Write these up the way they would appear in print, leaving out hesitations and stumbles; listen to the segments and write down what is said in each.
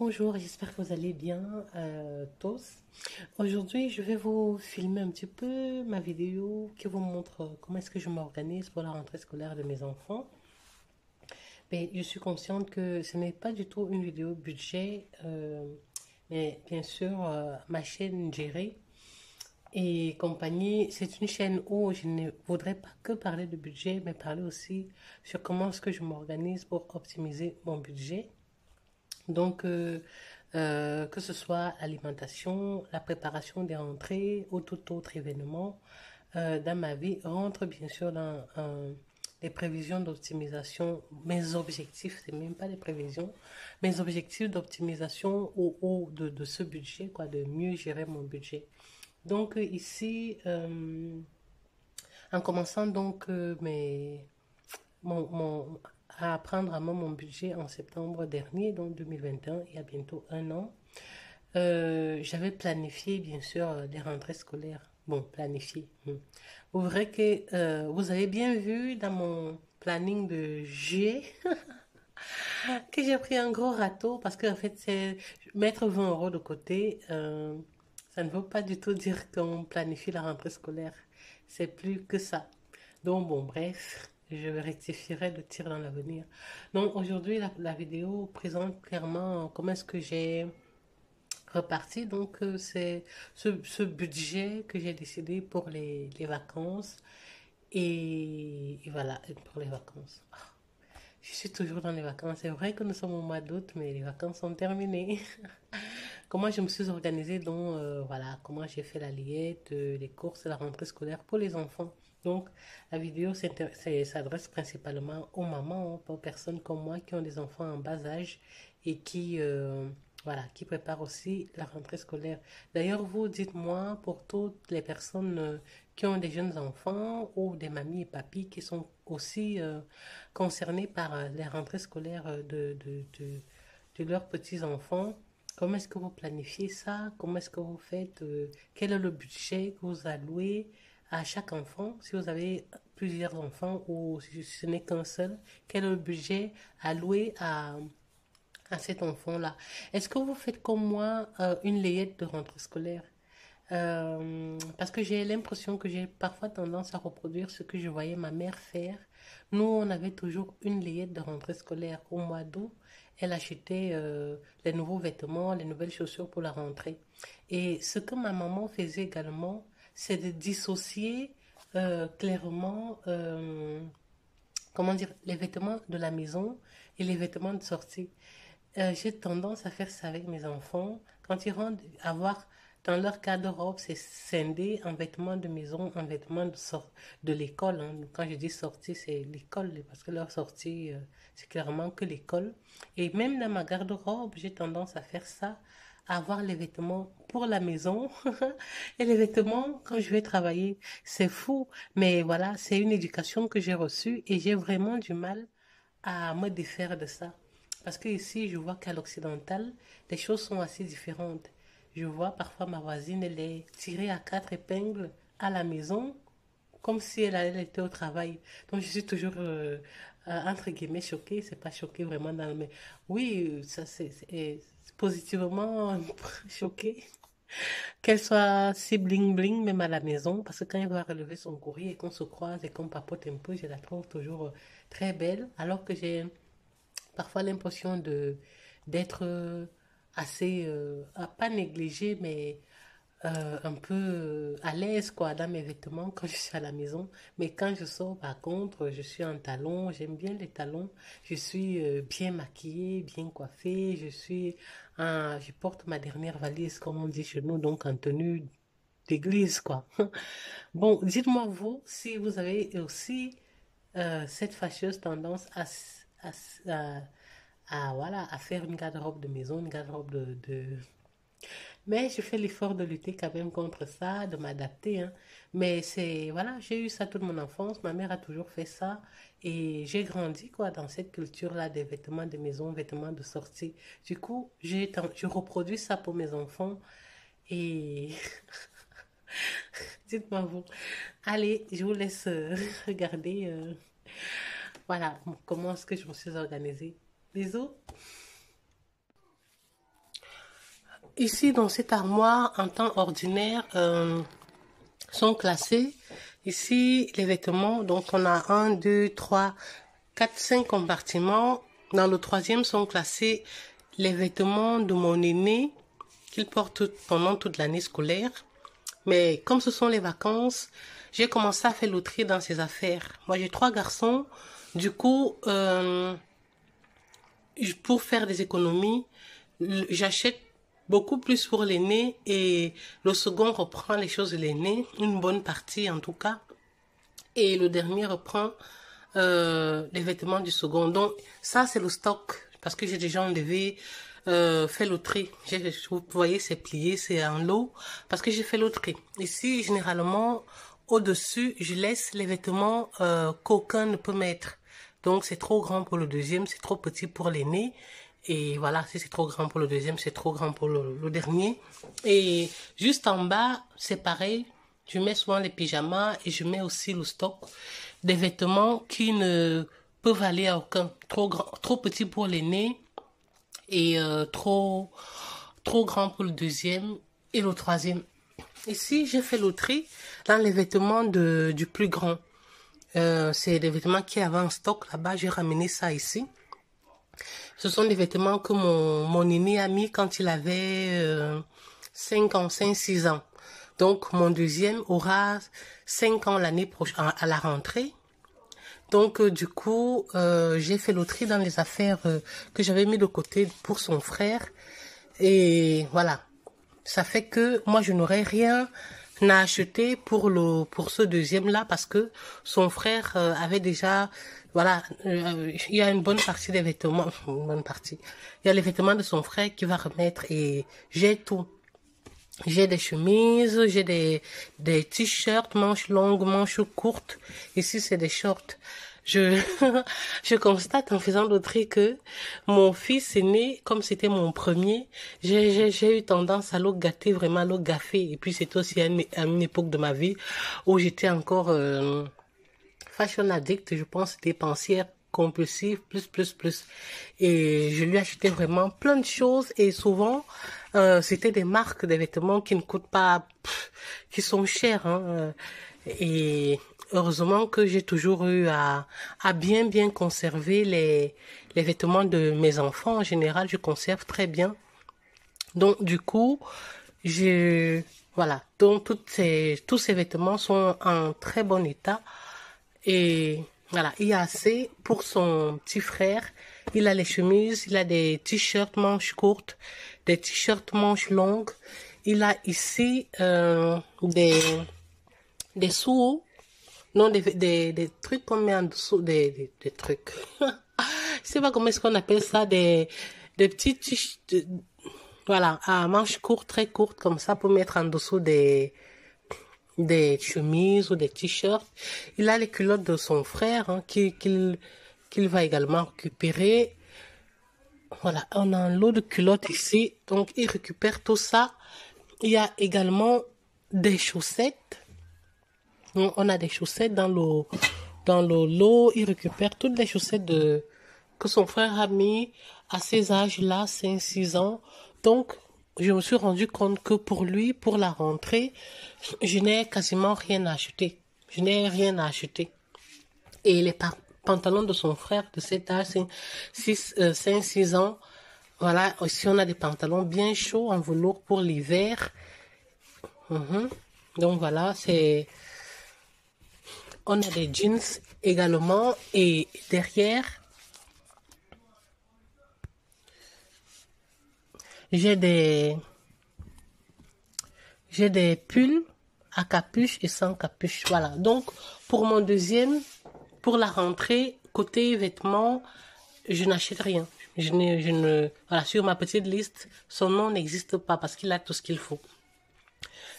Bonjour, j'espère que vous allez bien tous. Aujourd'hui, je vais vous filmer un petit peu ma vidéo qui vous montre comment est-ce que je m'organise pour la rentrée scolaire de mes enfants. Mais je suis consciente que ce n'est pas du tout une vidéo budget, mais bien sûr, ma chaîne gérée et compagnie, c'est une chaîne où je ne voudrais pas que parler de budget, mais parler aussi sur comment est-ce que je m'organise pour optimiser mon budget. Donc, que ce soit l'alimentation, la préparation des rentrées ou tout autre événement dans ma vie, rentre bien sûr dans les prévisions d'optimisation, mes objectifs, c'est même pas les prévisions, mes objectifs d'optimisation ou de ce budget, quoi, de mieux gérer mon budget. Donc, ici, en commençant donc à apprendre à mon budget en septembre dernier, donc 2021, il y a bientôt un an. J'avais planifié, bien sûr, des rentrées scolaires. Bon, planifié. Vous verrez que vous avez bien vu dans mon planning de juillet que j'ai pris un gros râteau parce que en fait, c'est mettre 20 euros de côté. Ça ne veut pas du tout dire qu'on planifie la rentrée scolaire. C'est plus que ça. Donc, bon, bref, je rectifierai le tir dans l'avenir. Donc, aujourd'hui, la vidéo présente clairement comment est-ce que j'ai reparti. Donc, c'est ce budget que j'ai décidé pour les vacances. Et voilà, pour les vacances. Je suis toujours dans les vacances. C'est vrai que nous sommes au mois d'août, mais les vacances sont terminées. Comment je me suis organisée, donc voilà, comment j'ai fait la liette, les courses, la rentrée scolaire pour les enfants. Donc, la vidéo s'adresse principalement aux mamans, hein, aux personnes comme moi qui ont des enfants en bas âge et voilà, qui préparent aussi la rentrée scolaire. D'ailleurs, vous dites-moi pour toutes les personnes qui ont des jeunes enfants ou des mamies et papis qui sont aussi concernés par les rentrées scolaires de leurs petits-enfants. Comment est-ce que vous planifiez ça? Comment est-ce que vous faites? Quel est le budget que vous allouez à chaque enfant? Si vous avez plusieurs enfants ou si ce n'est qu'un seul, quel est le budget alloué à cet enfant-là? Est-ce que vous faites comme moi une layette de rentrée scolaire? Parce que j'ai l'impression que j'ai parfois tendance à reproduire ce que je voyais ma mère faire. Nous, on avait toujours une layette de rentrée scolaire au mois d'août. Elle achetait les nouveaux vêtements, les nouvelles chaussures pour la rentrée. Et ce que ma maman faisait également, c'est de dissocier clairement, comment dire, les vêtements de la maison et les vêtements de sortie. J'ai tendance à faire ça avec mes enfants. Quand ils rentrent, avoir dans leur garde-robe, c'est scindé en vêtements de maison, en vêtements de l'école, hein. Quand je dis sortie, c'est l'école, parce que leur sortie, c'est clairement que l'école. Et même dans ma garde-robe, j'ai tendance à faire ça, à avoir les vêtements pour la maison et les vêtements quand je vais travailler. C'est fou, mais voilà, c'est une éducation que j'ai reçue et j'ai vraiment du mal à me défaire de ça. Parce que ici, je vois qu'à l'occidental, les choses sont assez différentes. Je vois parfois ma voisine, elle est tirée à quatre épingles à la maison, comme si elle était au travail. Donc je suis toujours, entre guillemets, choquée. C'est pas choquée vraiment dans le... Mais oui, ça c'est positivement choquée. Qu'elle soit si bling bling, même à la maison, parce que quand elle va relever son courrier et qu'on se croise et qu'on papote un peu, je la trouve toujours très belle, alors que j'ai parfois l'impression de d'être assez, pas négligée, mais un peu à l'aise quoi dans mes vêtements quand je suis à la maison. Mais quand je sors, par contre, je suis en talons, j'aime bien les talons. Je suis bien maquillée, bien coiffée. Je porte ma dernière valise, comme on dit chez nous, donc en tenue d'église quoi. Bon, dites-moi vous si vous avez aussi cette fâcheuse tendance voilà, à faire une garde-robe de maison, une garde-robe Mais je fais l'effort de lutter quand même contre ça, de m'adapter, hein. Mais voilà, j'ai eu ça toute mon enfance. Ma mère a toujours fait ça. Et j'ai grandi, quoi, dans cette culture-là des vêtements de maison, vêtements de sortie. Du coup, je reproduis ça pour mes enfants. Et dites-moi vous. Allez, je vous laisse regarder, voilà, comment est-ce que je me suis organisée. Bisous. ici, dans cette armoire, en temps ordinaire, sont classés. Ici, les vêtements, donc on a 1, 2, 3, 4, 5 compartiments. Dans le troisième sont classés les vêtements de mon aîné qu'il porte pendant toute l'année scolaire. Mais comme ce sont les vacances, j'ai commencé à faire le tri dans ses affaires. Moi, j'ai 3 garçons. Du coup, pour faire des économies, j'achète beaucoup plus pour l'aîné et le second reprend les choses de l'aîné, une bonne partie en tout cas. Et le dernier reprend les vêtements du second. Donc, ça, c'est le stock parce que j'ai déjà enlevé fait le tri. Vous voyez, c'est plié, c'est en lot parce que j'ai fait le tri. Ici, généralement, au-dessus, je laisse les vêtements qu'aucun ne peut mettre. Donc, c'est trop grand pour le deuxième, c'est trop petit pour l'aîné. Et voilà, si c'est trop grand pour le deuxième, c'est trop grand pour le dernier. Et juste en bas, c'est pareil. Je mets souvent les pyjamas et je mets aussi le stock des vêtements qui ne peuvent aller à aucun. Trop grand, trop petit pour l'aîné et trop grand pour le deuxième et le troisième. Ici, j'ai fait le tri dans les vêtements du plus grand. C'est des vêtements qui avaient en stock là-bas. J'ai ramené ça ici. Ce sont des vêtements que mon aîné a mis quand il avait 5 ans, 6 ans. Donc, mon deuxième aura 5 ans l'année prochaine, à la rentrée. Donc, du coup, j'ai fait le tri dans les affaires que j'avais mis de côté pour son frère. Et voilà. Ça fait que moi, je n'aurais rien à acheter pour ce deuxième-là parce que son frère avait déjà... Voilà, il y a une bonne partie des vêtements, une bonne partie. Il y a les vêtements de son frère qui va remettre et j'ai tout. J'ai des chemises, j'ai des t-shirts, manches longues, manches courtes. Ici, c'est des shorts. Je constate en faisant le tri que mon fils aîné, comme c'était mon premier, j'ai eu tendance à le gâter, vraiment à le gaffer. Et puis, c'était aussi à une époque de ma vie où j'étais encore fashion addict, je pense, dépensière compulsive, plus. Et je lui achetais vraiment plein de choses et souvent, c'était des marques, des vêtements qui ne coûtent pas, qui sont chers, hein. Et heureusement que j'ai toujours eu à bien conserver les vêtements de mes enfants. En général, je conserve très bien. Donc, du coup, voilà. Donc, tous ces vêtements sont en très bon état. Et voilà, il y a assez pour son petit frère. Il a les chemises, il a des t-shirts manches courtes, des t-shirts manches longues. Il a ici des sous, non, des trucs qu'on met en dessous, des trucs. Je sais pas comment est-ce qu'on appelle ça, des petits t-shirts, voilà, à manches courtes, très courtes, comme ça, pour mettre en dessous des chemises ou des t-shirts. Il a les culottes de son frère, hein, qu'il va également récupérer. Voilà, on a un lot de culottes ici, donc il récupère tout ça. Il y a également des chaussettes. Donc, on a des chaussettes dans le lot. Il récupère toutes les chaussettes que son frère a mis à ces âges-là, 5-6 ans. Donc, je me suis rendu compte que pour lui, pour la rentrée, je n'ai quasiment rien à acheter. Je n'ai rien à acheter. Et les pantalons de son frère de cet âge, 5-6 ans, voilà, aussi on a des pantalons bien chauds en velours pour l'hiver. Donc voilà, on a des jeans également et derrière, j'ai des pulls à capuche et sans capuche. Voilà. Donc, pour mon deuxième, pour la rentrée, côté vêtements, je n'achète rien. Voilà, sur ma petite liste, son nom n'existe pas parce qu'il a tout ce qu'il faut.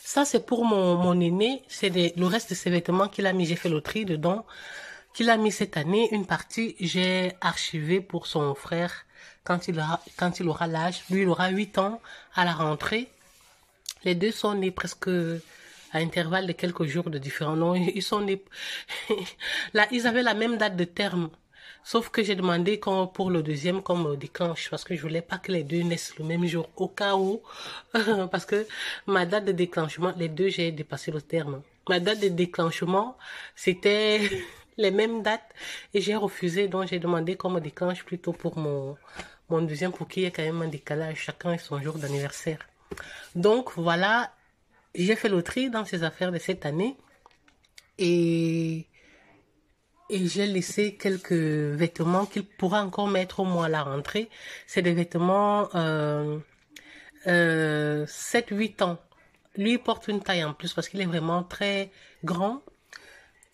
Ça, c'est pour mon aîné. C'est le reste de ses vêtements qu'il a mis. J'ai fait le tri dedans. Qu'il a mis cette année. Une partie, j'ai archivé pour son frère quand il aura l'âge. Lui, il aura 8 ans à la rentrée. Les deux sont nés presque à intervalle de quelques jours de différents. Non, ils sont nés, là, ils avaient la même date de terme. Sauf que j'ai demandé pour le deuxième qu'on me déclenche parce que je voulais pas que les deux naissent le même jour au cas où. Parce que ma date de déclenchement, les deux, j'ai dépassé le terme. Ma date de déclenchement, c'était les mêmes dates et j'ai refusé. Donc j'ai demandé qu'on me déclenche plutôt pour mon deuxième pour qu'il y ait quand même un décalage. Chacun et son jour d'anniversaire. Donc voilà, j'ai fait le tri dans ces affaires de cette année et j'ai laissé quelques vêtements qu'il pourra encore mettre au moins à la rentrée. C'est des vêtements 7-8 ans. Lui, il porte une taille en plus parce qu'il est vraiment très grand.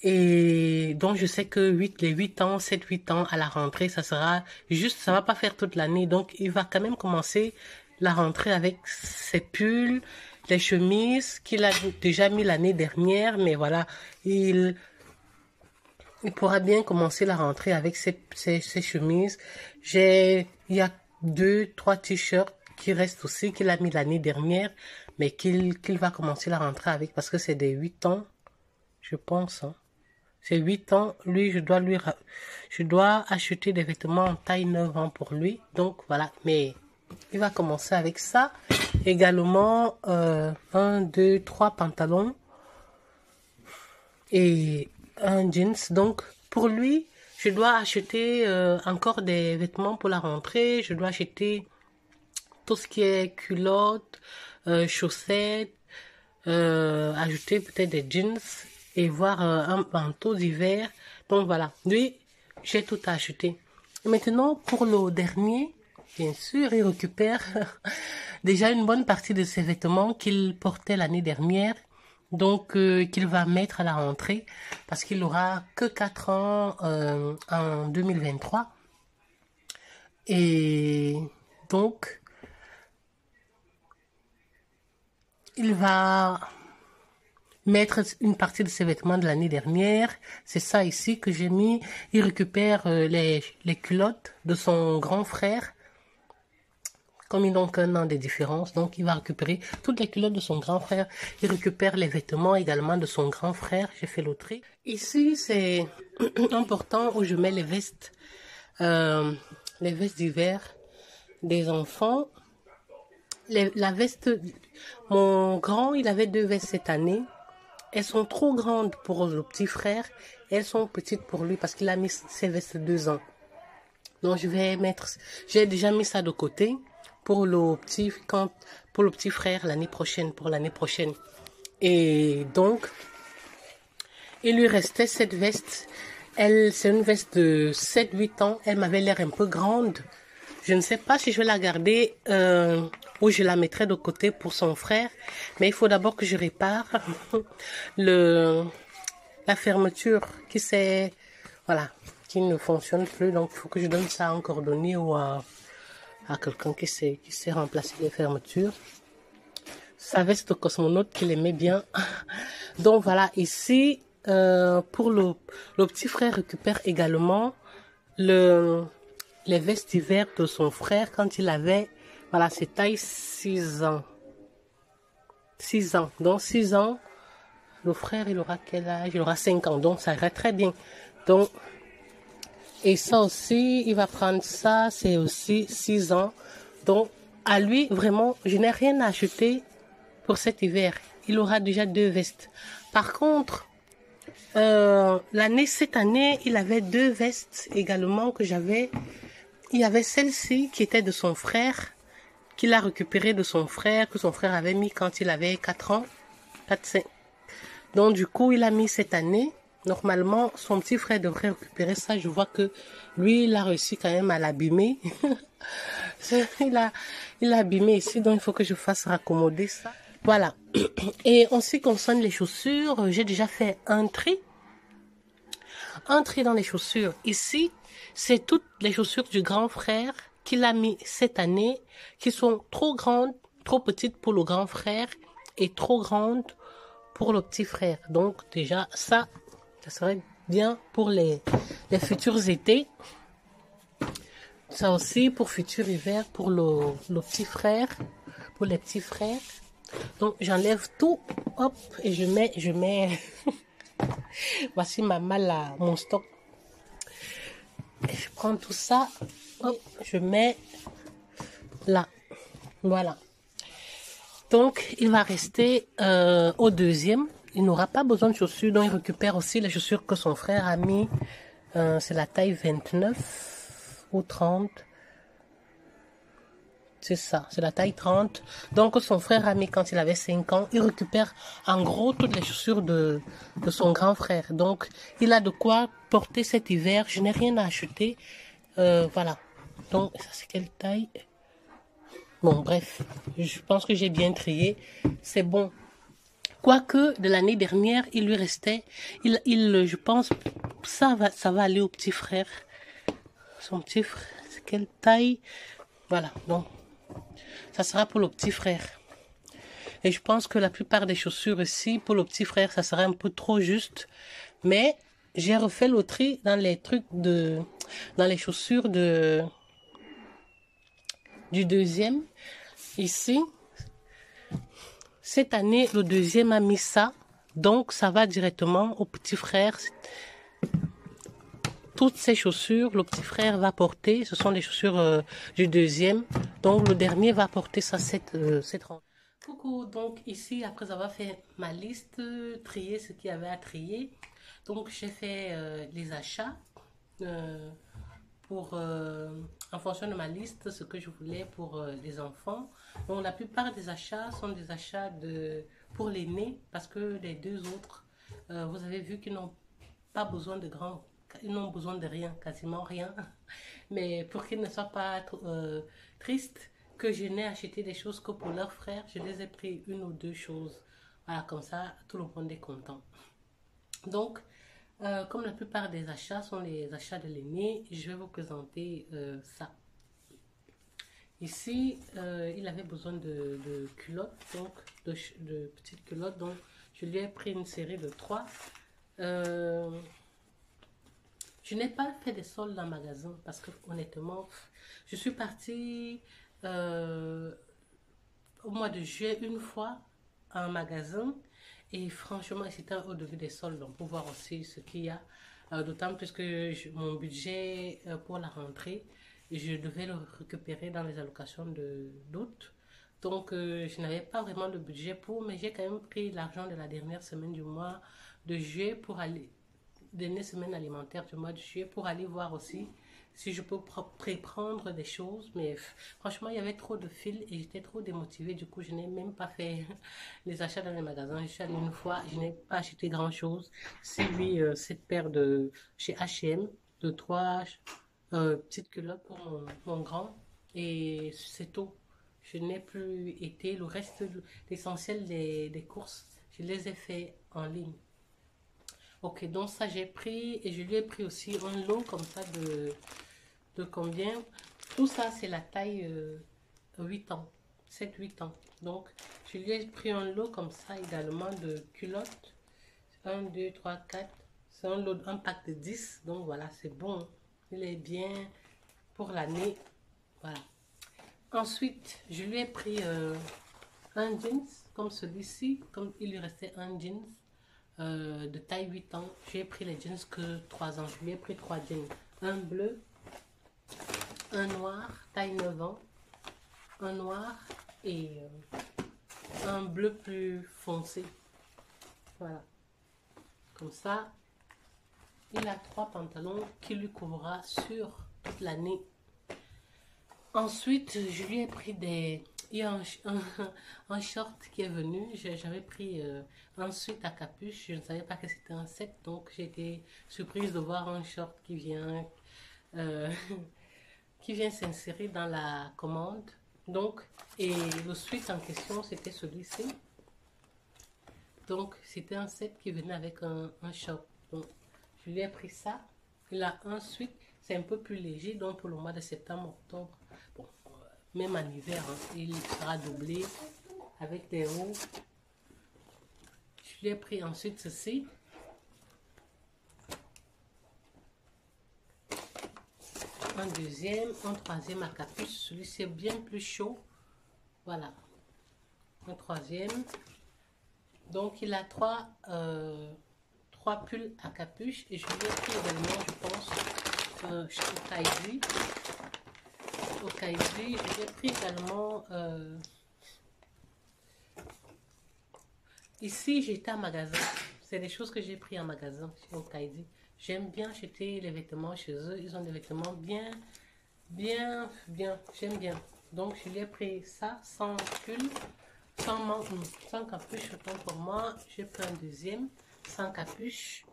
Et donc, je sais que les 8 ans, 7-8 ans à la rentrée, ça sera juste, ça va pas faire toute l'année. Donc, il va quand même commencer la rentrée avec ses pulls, les chemises qu'il a déjà mis l'année dernière. Mais voilà, il pourra bien commencer la rentrée avec ses chemises. Il y a 2-3 t-shirts qui restent aussi, qu'il a mis l'année dernière, mais qu'il va commencer la rentrée avec parce que c'est des 8 ans, je pense, hein. C'est 8 ans. Lui, je dois acheter des vêtements en taille 9 ans pour lui. Donc, voilà. Mais il va commencer avec ça. Également, 1, 2, 3 pantalons et un jeans. Donc, pour lui, je dois acheter encore des vêtements pour la rentrée. Je dois acheter tout ce qui est culottes, chaussettes, ajouter peut-être des jeans et voir un manteau d'hiver. Donc voilà, lui, j'ai tout acheté. Maintenant, pour le dernier, bien sûr, il récupère déjà une bonne partie de ses vêtements qu'il portait l'année dernière. Donc, qu'il va mettre à la rentrée parce qu'il aura que 4 ans en 2023. Et donc, il va mettre une partie de ses vêtements de l'année dernière. C'est ça ici que j'ai mis. Il récupère les culottes de son grand frère. Comme ils n'ont qu'un an de différence, donc il va récupérer toutes les culottes de son grand frère. Il récupère les vêtements également de son grand frère. J'ai fait le tri. Ici, c'est important où je mets les vestes d'hiver des enfants. La veste, mon grand, il avait 2 vestes cette année. Elles sont trop grandes pour le petit frère. Elles sont petites pour lui parce qu'il a mis ses vestes 2 ans. Donc j'ai déjà mis ça de côté pour le petit frère pour l'année prochaine. Et donc, il lui restait cette veste. C'est une veste de 7-8 ans. Elle m'avait l'air un peu grande. Je ne sais pas si je vais la garder ou je la mettrai de côté pour son frère. Mais il faut d'abord que je répare la fermeture qui ne fonctionne plus. Donc, il faut que je donne ça à un cordonnier ou à quelqu'un qui sait remplacer les fermetures. Sa veste cosmonaute qu'il aimait bien. Donc, voilà. Ici, pour le petit frère récupère également les vestes d'hiver de son frère quand il avait, voilà, c'est taille 6 ans. 6 ans. Donc, 6 ans, le frère, il aura quel âge? Il aura 5 ans. Donc, ça irait très bien. Donc, et ça aussi, il va prendre ça, c'est aussi 6 ans. Donc, à lui, vraiment, je n'ai rien à acheter pour cet hiver. Il aura déjà 2 vestes. Par contre, cette année, il avait 2 vestes également que j'avais. Il y avait celle-ci qui était de son frère, qu'il a récupérée de son frère, que son frère avait mis quand il avait 4 ans. 4-5. Donc, du coup, il a mis cette année. Normalement, son petit frère devrait récupérer ça. Je vois que lui, il a réussi quand même à l'abîmer. il a abîmé ici, donc il faut que je fasse raccommoder ça. Voilà. Et en ce qui concerne les chaussures, j'ai déjà fait un tri. Un tri dans les chaussures. Ici, c'est toutes les chaussures du grand frère qu'il a mis cette année, qui sont trop grandes, trop petites pour le grand frère et trop grandes pour le petit frère. Donc déjà, ça serait bien pour les futurs étés. Ça aussi pour futur hiver, pour le petit frère, pour les petits frères. Donc j'enlève tout, hop, et je mets, voici mon stock. Et je prends tout ça, hop, je mets là. Voilà. Donc, il va rester au deuxième. Il n'aura pas besoin de chaussures, donc il récupère aussi les chaussures que son frère a mis. C'est la taille 29 ou 30. C'est ça, c'est la taille 30. Donc, son frère a mis quand il avait 5 ans. Il récupère en gros toutes les chaussures de son grand frère. Donc, il a de quoi porter cet hiver. Je n'ai rien à acheter. Voilà. Donc, ça c'est quelle taille? Bon, bref, je pense que j'ai bien trié. C'est bon. Quoique, de l'année dernière, il lui restait, je pense, ça va aller au petit frère. Son petit frère, c'est quelle taille? Voilà, donc, ça sera pour le petit frère. Et je pense que la plupart des chaussures ici, pour le petit frère, ça sera un peu trop juste. Mais, j'ai refait le tri dans les trucs dans les chaussures du deuxième. Ici, cette année, le deuxième a mis ça. Donc, ça va directement au petit frère. Toutes ces chaussures, le petit frère va porter. Ce sont les chaussures du deuxième. Donc, le dernier va porter ça cette rentrée. Coucou, donc ici, après avoir fait ma liste, trier ce qu'il y avait à trier. Donc, j'ai fait les achats pour, en fonction de ma liste, ce que je voulais pour les enfants. Donc, la plupart des achats sont des achats pour l'aîné, parce que les deux autres, vous avez vu qu'ils n'ont pas besoin de grands, ils n'ont besoin de rien, quasiment rien. Mais pour qu'ils ne soient pas tristes, que je n'ai acheté des choses que pour leurs frères, je les ai pris une ou deux choses. Voilà, comme ça, tout le monde est content. Donc, comme la plupart des achats sont les achats de l'aîné, je vais vous présenter ça. Ici, il avait besoin de culottes, donc de petites culottes, donc je lui ai pris une série de 3. Je n'ai pas fait des soldes en magasin parce que honnêtement, je suis partie au mois de juillet une fois en magasin et franchement, c'était au début des soldes, donc pour voir aussi ce qu'il y a. D'autant plus que mon budget pour la rentrée, je devais le récupérer dans les allocations d'août. Donc, je n'avais pas vraiment de budget pour, mais j'ai quand même pris l'argent de la dernière semaine du mois de juillet pour aller, dernière semaine alimentaire du mois de juillet pour aller voir aussi si je peux pré-prendre des choses. Mais franchement, il y avait trop de fils et j'étais trop démotivée. Du coup, je n'ai même pas fait les achats dans les magasins. Je suis allée une fois, je n'ai pas acheté grand-chose. C'est lui, cette paire de chez H&M, de 3 petites culottes pour mon grand. Et c'est tout. Je n'ai plus été. Le reste, l'essentiel des courses, je les ai fait en ligne. Ok, donc ça j'ai pris et je lui ai pris aussi un lot comme ça de combien? Tout ça c'est la taille 8 ans, 7-8 ans. Donc je lui ai pris un lot comme ça également de culottes. 1, 2, 3, 4. C'est un lot, un pack de 10. Donc voilà, c'est bon. Il est bien pour l'année. Voilà. Ensuite, je lui ai pris un jeans comme celui-ci. Comme il lui restait un jeans. De taille 8 ans. J'ai pris les jeans que 3 ans. Je lui ai pris 3 jeans. Un bleu, un noir, taille 9 ans, un noir et un bleu plus foncé. Voilà. Comme ça, il a 3 pantalons qui lui couvrira sur toute l'année. Ensuite, je lui ai pris il y a un short qui est venu. J'avais pris ensuite à capuche. Je ne savais pas que c'était un set. Donc, j'ai été surprise de voir un short qui vient, euh, qui vient s'insérer dans la commande. Donc, et le suite en question, c'était celui-ci. Donc, c'était un set qui venait avec un short. Donc, je lui ai pris ça. Il a un suite. C'est un peu plus léger. Donc, pour le mois de septembre, octobre. Bon, même en hiver, hein, il sera doublé avec des hauts. Je lui ai pris ensuite ceci. Un deuxième, un troisième à capuche. Celui-ci est bien plus chaud. Voilà. Un troisième. Donc, il a trois pulls à capuche. Et je lui ai pris également, je pense, chez Okaïdi. Okaïdi, j'ai pris également... ici, j'étais en magasin. C'est des choses que j'ai pris en magasin chez Okaïdi. J'aime bien acheter les vêtements chez eux. Ils ont des vêtements bien. J'aime bien. Donc, je lui ai pris ça sans pull, sans capuche. Autant pour moi, j'ai pris un deuxième sans capuche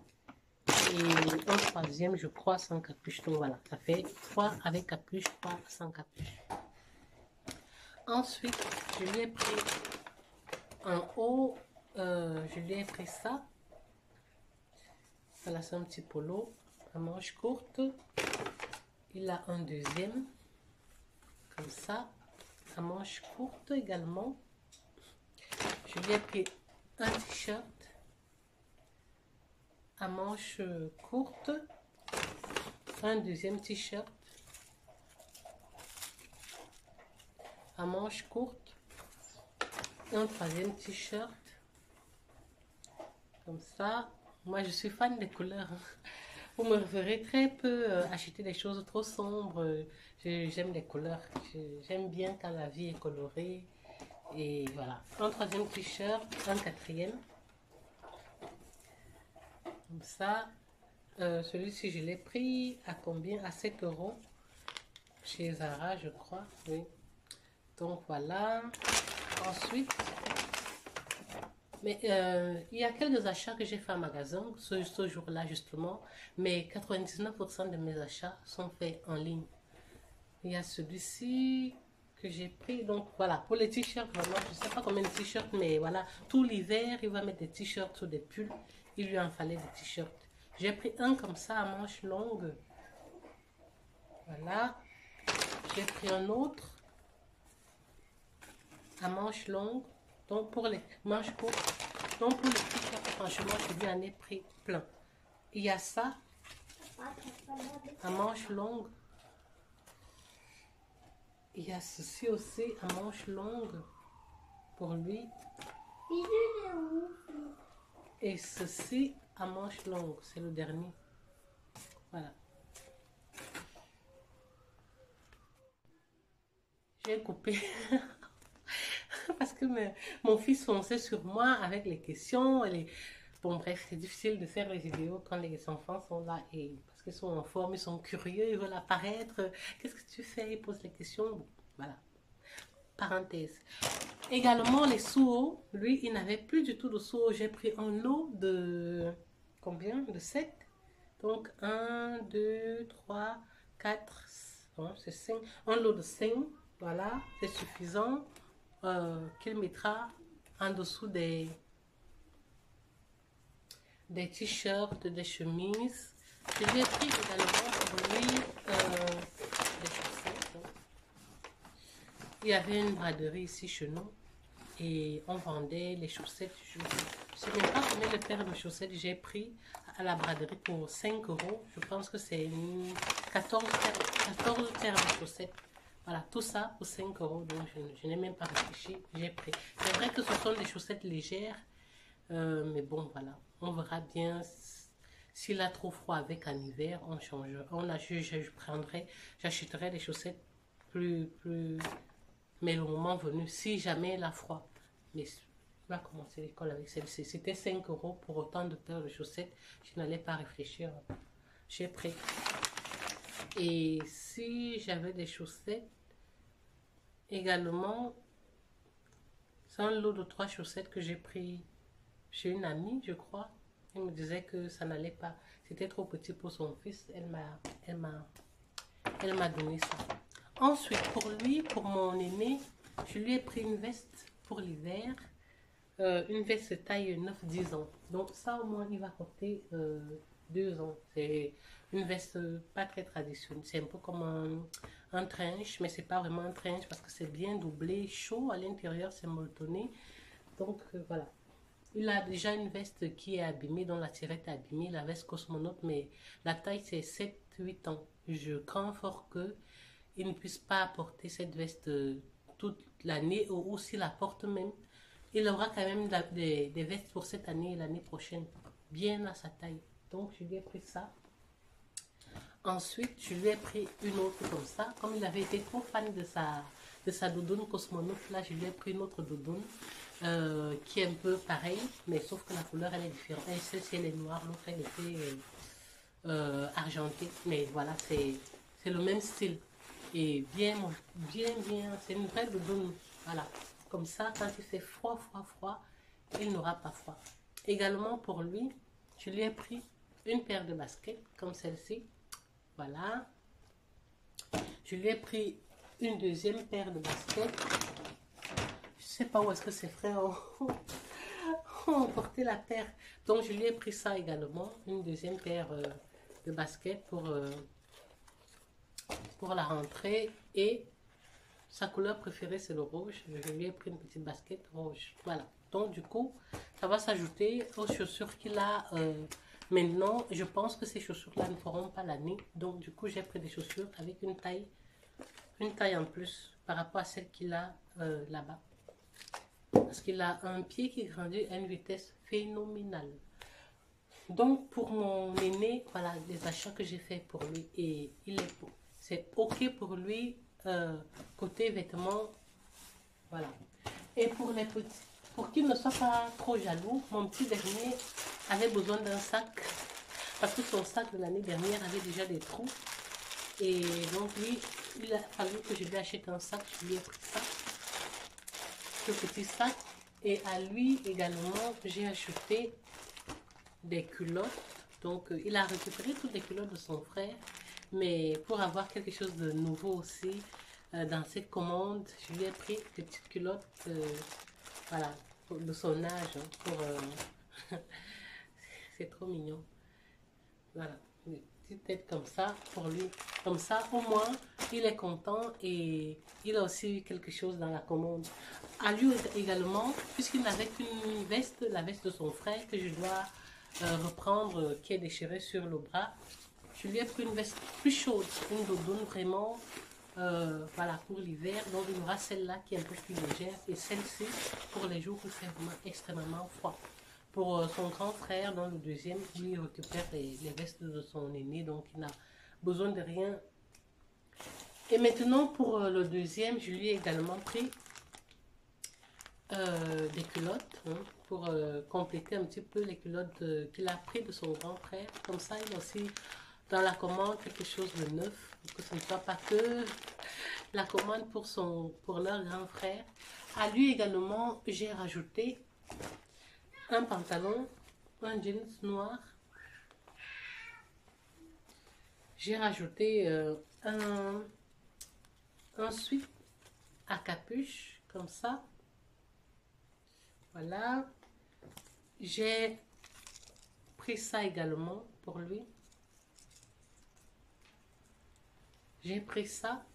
et un troisième, je crois, sans capuche. Donc, voilà, ça fait 3 avec capuche, 3 sans capuche. Ensuite, je lui ai pris en haut, je lui ai pris ça. Voilà, c'est un petit polo à manches courtes. Il a un deuxième, comme ça, à manches courtes également. Je lui ai pris un t-shirt à manches courtes, un deuxième t-shirt à manches courtes, un troisième t-shirt, comme ça. Moi, je suis fan des couleurs. Vous me verrez très peu acheter des choses trop sombres. J'aime les couleurs. J'aime bien quand la vie est colorée. Et voilà. Un troisième t-shirt, un quatrième. Comme ça. Celui-ci, je l'ai pris à combien? À 7 € chez Zara, je crois. Oui. Donc voilà. Ensuite, mais il y a quelques achats que j'ai fait en magasin ce jour-là justement, mais 99% de mes achats sont faits en ligne. Il y a celui-ci que j'ai pris, donc voilà, pour les t-shirts, vraiment, je ne sais pas combien de t-shirts, mais voilà, tout l'hiver, il va mettre des t-shirts ou des pulls, il lui en fallait des t-shirts. J'ai pris un comme ça à manches longues, voilà, j'ai pris un autre à manches longues, donc pour les manches courtes. Donc pour le t-shirt, franchement, je lui en ai pris plein. Il y a ça, à manches longues. Il y a ceci aussi, à manches longues, pour lui. Et ceci, à manches longues, c'est le dernier. Voilà. J'ai coupé. Parce que mon fils fonçait sur moi avec les questions. Bon, bref, c'est difficile de faire les vidéos quand les enfants sont là. Et parce qu'ils sont en forme, ils sont curieux, ils veulent apparaître. Qu'est-ce que tu fais? Ils posent les questions. Bon, voilà. Parenthèse. Également, les sous-hauts. Lui, il n'avait plus du tout de sous-hauts. J'ai pris un lot de... Combien? De 7. Donc, 1, 2, 3, 4... c'est 5. Un lot de 5. Voilà, c'est suffisant. Qu'il mettra en dessous des t-shirts, des chemises. Je lui ai pris également pour lui des chaussettes. Il y avait une braderie ici chez nous et on vendait les chaussettes. Je ne sais même pas combien de paires de chaussettes j'ai pris à la braderie pour 5 €. Je pense que c'est 14 paires de chaussettes. Voilà, tout ça pour 5 €, donc je n'ai même pas réfléchi, j'ai pris. C'est vrai que ce sont des chaussettes légères, mais bon, voilà, on verra bien s'il a trop froid avec en hiver, on change. Je prendrai, j'achèterai des chaussettes plus, mais le moment venu, si jamais il a froid. Mais il va commencer l'école avec celle-ci. C'était 5 € pour autant de paires de chaussettes, je n'allais pas réfléchir, j'ai pris. Et si j'avais des chaussettes, également, c'est un lot de 3 chaussettes que j'ai pris chez une amie, je crois. Elle me disait que ça n'allait pas. C'était trop petit pour son fils. Elle m'a donné ça. Ensuite, pour lui, pour mon aîné, je lui ai pris une veste pour l'hiver. Une veste taille 9-10 ans. Donc ça, au moins, il va porter 2 ans. C'est une veste pas très traditionnelle. C'est un peu comme un trench, mais c'est pas vraiment un trench parce que c'est bien doublé, chaud. À l'intérieur, c'est molletonné. Donc voilà. Il a déjà une veste qui est abîmée, dont la tirette est abîmée, la veste cosmonaute, mais la taille c'est 7-8 ans. Je crains fort que il ne puisse pas porter cette veste toute l'année ou s'il la porte même. Il aura quand même des vestes pour cette année et l'année prochaine, bien à sa taille. Donc, je lui ai pris ça. Ensuite, je lui ai pris une autre comme ça. Comme il avait été trop fan de sa doudoune Cosmonaut, là, je lui ai pris une autre doudoune qui est un peu pareille, mais sauf que la couleur, elle est différente. Elle, celle-ci, elle est noire, l'autre, elle était argentée. Mais voilà, c'est le même style. Et bien, c'est une vraie doudoune. Voilà. Comme ça, quand il fait froid, il n'aura pas froid. Également pour lui, je lui ai pris une paire de baskets comme celle-ci. Voilà. Je lui ai pris une deuxième paire de baskets. Je sais pas où est-ce que ses frères ont porté la paire. Donc je lui ai pris ça également. Une deuxième paire de baskets pour la rentrée. Et sa couleur préférée c'est le rouge. Je lui ai pris une petite basket rouge. Voilà. Donc du coup, ça va s'ajouter aux chaussures qu'il a maintenant. Je pense que ces chaussures-là ne feront pas l'année. Donc du coup, j'ai pris des chaussures avec une taille en plus par rapport à celle qu'il a là-bas. Parce qu'il a un pied qui grandit à une vitesse phénoménale. Donc pour mon aîné, voilà les achats que j'ai fait pour lui. Et c'est ok pour lui côté vêtements. Voilà. Et pour les petits, pour qu'il ne soit pas trop jaloux, mon petit dernier avait besoin d'un sac. Parce que son sac de l'année dernière avait déjà des trous. Et donc lui, il a fallu que je lui achète un sac. Je lui ai pris ça. Ce petit sac. Et à lui également, j'ai acheté des culottes. Donc il a récupéré toutes les culottes de son frère. Mais pour avoir quelque chose de nouveau aussi, dans cette commande, je lui ai pris des petites culottes, voilà, de son âge. C'est trop mignon. Voilà, une petite tête comme ça pour lui. Comme ça, au moins, il est content et il a aussi eu quelque chose dans la commande. À lui également, puisqu'il n'avait qu'une veste, la veste de son frère, que je dois reprendre, qui est déchirée sur le bras. Je lui ai pris une veste plus chaude, une doudoune vraiment, voilà, pour l'hiver. Donc il y aura celle-là qui est un peu plus légère et celle-ci pour les jours où il fait vraiment extrêmement froid. Pour son grand frère, dans le deuxième, lui il récupère les vestes de son aîné, donc il n'a besoin de rien. Et maintenant pour le deuxième, je lui ai également pris des culottes hein, pour compléter un petit peu les culottes qu'il a pris de son grand frère. Comme ça, il a aussi dans la commande quelque chose de neuf, pour que ce ne soit pas que la commande pour leur grand frère. À lui également, j'ai rajouté un pantalon, un jeans noir. J'ai rajouté un sweat à capuche, comme ça. Voilà. J'ai pris ça également pour lui. J'ai pris ça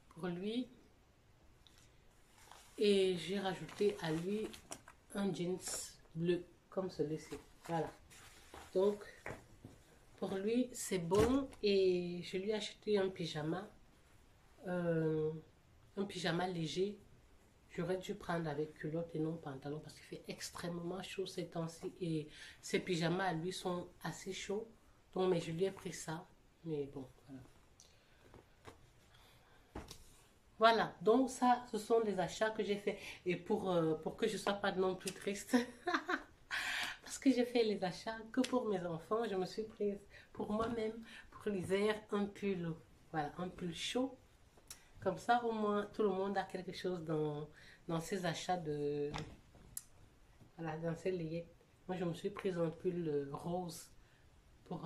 pour lui. Et j'ai rajouté à lui un jeans bleu, comme celui-ci. Voilà. Donc, pour lui, c'est bon. Et je lui ai acheté un pyjama léger. J'aurais dû prendre avec culotte et non pantalon parce qu'il fait extrêmement chaud ces temps-ci. Et ces pyjamas à lui sont assez chauds. Donc, mais je lui ai pris ça. Mais bon, voilà. Voilà, donc ça, ce sont les achats que j'ai fait. Et pour que je ne sois pas non plus triste, parce que j'ai fait les achats que pour mes enfants, je me suis prise pour moi-même, pour l'hiver, un pull. Voilà, un pull chaud. Comme ça, au moins, tout le monde a quelque chose dans ses achats de... Voilà, dans ses layettes. Moi, je me suis prise un pull rose pour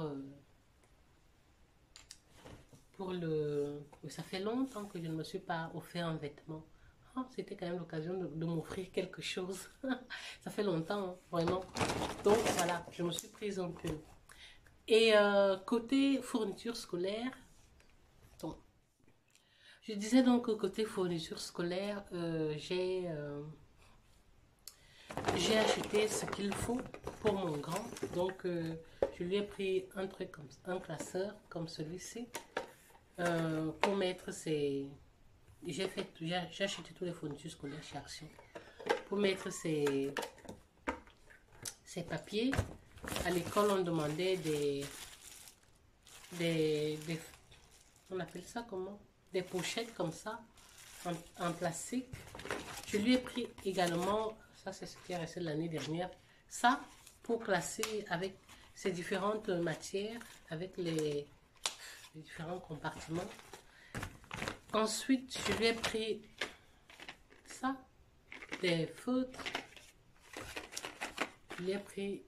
le... Ça fait longtemps que je ne me suis pas offert un vêtement. Oh, c'était quand même l'occasion de m'offrir quelque chose. Ça fait longtemps, hein, vraiment. Donc voilà, je me suis prise un pull. Et côté fourniture scolaire, donc, je disais donc que côté fourniture scolaire, j'ai acheté ce qu'il faut pour mon grand. Donc je lui ai pris un truc comme un classeur comme celui-ci pour mettre ses... J'ai acheté tous les fournitures scolaires chez Action pour mettre ses papiers. À l'école, on demandait des, on appelle ça comment? Des pochettes comme ça, en plastique. Je lui ai pris également, ça c'est ce qui est resté de l'année dernière, ça pour classer avec ces différentes matières, avec les différents compartiments. Ensuite, je lui ai pris ça, des feutres. Je lui ai pris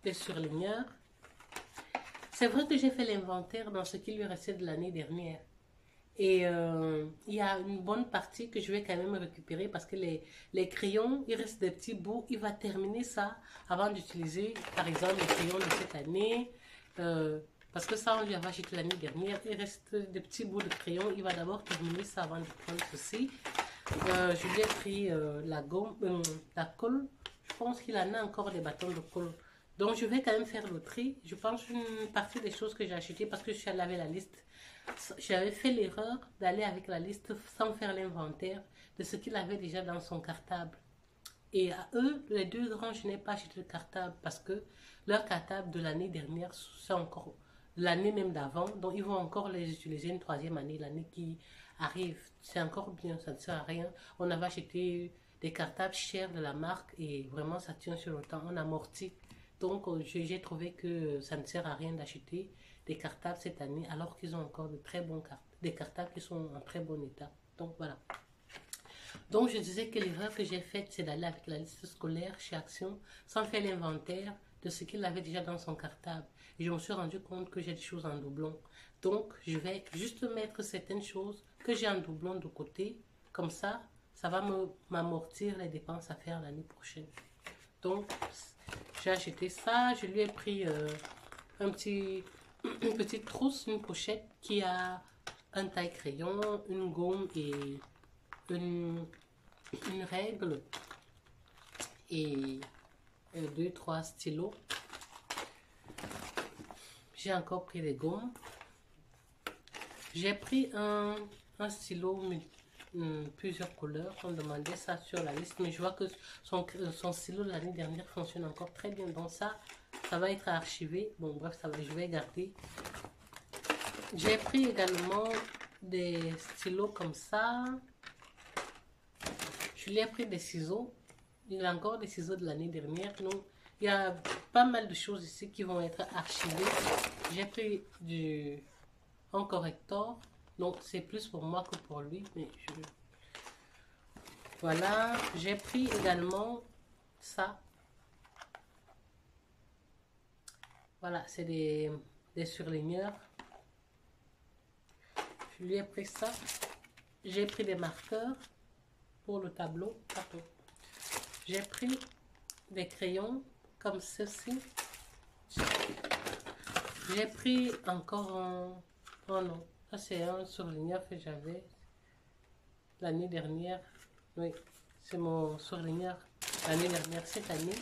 des surligneurs. C'est vrai que j'ai fait l'inventaire dans ce qui lui restait de l'année dernière. Et il y a une bonne partie que je vais quand même récupérer parce que les crayons, il reste des petits bouts. Il va terminer ça avant d'utiliser, par exemple, les crayons de cette année. Parce que ça, on lui avait acheté l'année dernière. Il reste des petits bouts de crayon. Il va d'abord terminer ça avant de prendre ceci. Je lui ai pris la gomme, la colle. Je pense qu'il en a encore des bâtons de colle. Donc, je vais quand même faire le tri. Je pense une partie des choses que j'ai achetées parce que je suis allée avec la liste. J'avais fait l'erreur d'aller avec la liste sans faire l'inventaire de ce qu'il avait déjà dans son cartable. Et à eux, les deux grands, je n'ai pas acheté de cartable parce que leur cartable de l'année dernière, c'est encore l'année même d'avant. Donc, ils vont encore les utiliser une troisième année, l'année qui arrive. C'est encore bien, ça ne sert à rien. On avait acheté des cartables chers de la marque et vraiment, ça tient sur le temps. On amortit. Donc, j'ai trouvé que ça ne sert à rien d'acheter des cartables cette année alors qu'ils ont encore de très bons cartables, des cartables qui sont en très bon état. Donc, voilà. Donc, je disais que l'erreur que j'ai faite, c'est d'aller avec la liste scolaire chez Action sans faire l'inventaire de ce qu'il avait déjà dans son cartable. Et je me suis rendu compte que j'ai des choses en doublon. Donc, je vais juste mettre certaines choses que j'ai en doublon de côté. Comme ça va m'amortir les dépenses à faire l'année prochaine. Donc, j'ai acheté ça. Je lui ai pris une petite trousse, une pochette qui a un taille-crayon, une gomme et une, une règle et deux, trois stylos. J'ai encore pris des gommes. J'ai pris un stylo plusieurs couleurs. On demandait ça sur la liste, mais je vois que son stylo de l'année dernière fonctionne encore très bien. Donc ça va être archivé. Bon, bref, je vais garder. J'ai pris également des stylos comme ça. Je lui ai pris des ciseaux. Il y a encore des ciseaux de l'année dernière. Donc, il y a pas mal de choses ici qui vont être archivées. J'ai pris un correcteur. Donc, c'est plus pour moi que pour lui. Mais voilà. J'ai pris également ça. Voilà, c'est des surligneurs. Je lui ai pris ça. J'ai pris des marqueurs pour le tableau. J'ai pris des crayons comme ceci. J'ai pris encore un... Oh non, ça c'est un surligneur que j'avais l'année dernière. Oui, c'est mon surligneur l'année dernière, cette année.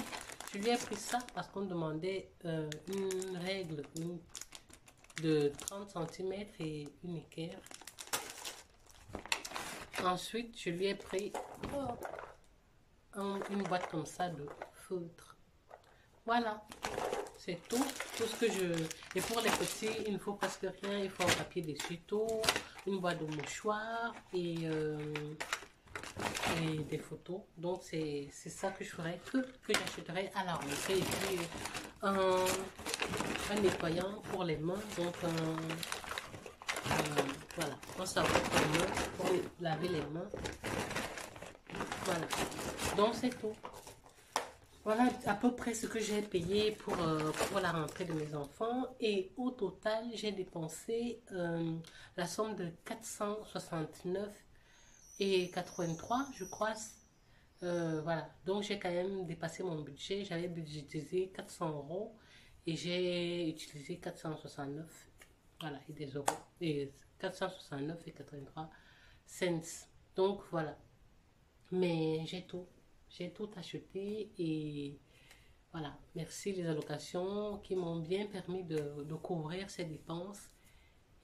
Je lui ai pris ça parce qu'on demandait une règle de 30 cm et une équerre. Ensuite, je lui ai pris une boîte comme ça de feutre. Voilà, c'est tout ce que je... Et pour les petits, il ne faut presque rien. Il faut un papier d'essuie-tout, une boîte de mouchoirs et des photos. Donc, c'est ça que je ferai, que j'achèterai à la rentrée. Et puis, un nettoyant pour les mains. Donc, voilà, un savon pour laver les mains. Voilà, donc c'est tout. Voilà à peu près ce que j'ai payé pour la rentrée de mes enfants. Et au total, j'ai dépensé la somme de 469,83 je crois. Voilà, donc j'ai quand même dépassé mon budget. J'avais budgétisé 400 euros et j'ai utilisé 469. Voilà, et des euros. Et 469 et 83 cents. Donc voilà. Mais j'ai tout acheté et voilà. Merci les allocations qui m'ont bien permis de couvrir ces dépenses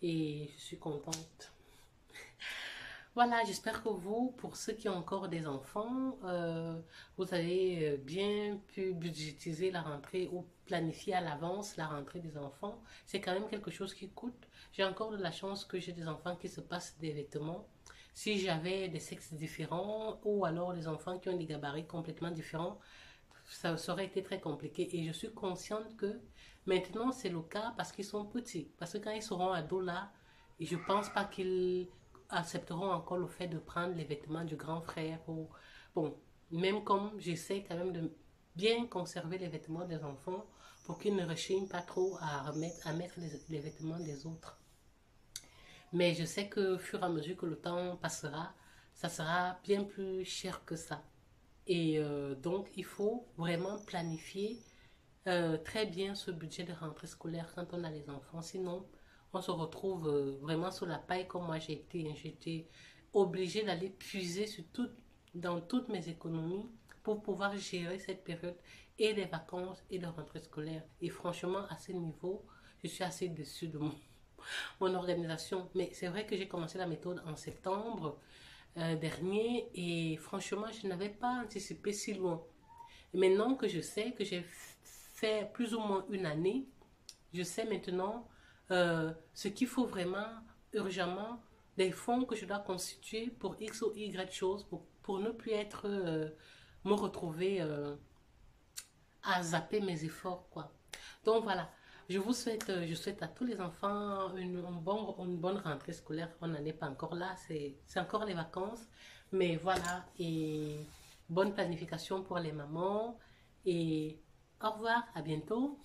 et je suis contente. Voilà, j'espère que vous, pour ceux qui ont encore des enfants, vous avez bien pu budgétiser la rentrée ou planifier à l'avance la rentrée des enfants. C'est quand même quelque chose qui coûte. J'ai encore de la chance que j'ai des enfants qui se passent des vêtements. Si j'avais des sexes différents ou alors des enfants qui ont des gabarits complètement différents, ça aurait été très compliqué. Et je suis consciente que maintenant c'est le cas parce qu'ils sont petits. Parce que quand ils seront ados là, et je pense pas qu'ils accepteront encore le fait de prendre les vêtements du grand frère. Ou... Bon, même comme j'essaie quand même de bien conserver les vêtements des enfants pour qu'ils ne rechignent pas trop à mettre les vêtements des autres. Mais je sais que au fur et à mesure que le temps passera, ça sera bien plus cher que ça. Et donc, il faut vraiment planifier très bien ce budget de rentrée scolaire quand on a les enfants. Sinon, on se retrouve vraiment sous la paille comme moi j'ai été. Hein. J'étais obligée d'aller puiser dans toutes mes économies pour pouvoir gérer cette période et des vacances et de rentrée scolaire. Et franchement, à ce niveau, je suis assez déçue de mon organisation. Mais c'est vrai que j'ai commencé la méthode en septembre dernier et franchement, je n'avais pas anticipé si loin. Et maintenant que je sais que j'ai fait plus ou moins une année, je sais maintenant ce qu'il faut vraiment urgemment, des fonds que je dois constituer pour X ou Y choses, pour ne plus être, me retrouver à zapper mes efforts, quoi. Donc voilà, je souhaite à tous les enfants une bonne rentrée scolaire. On n'en est pas encore là, c'est encore les vacances. Mais voilà, et bonne planification pour les mamans. Et au revoir, à bientôt.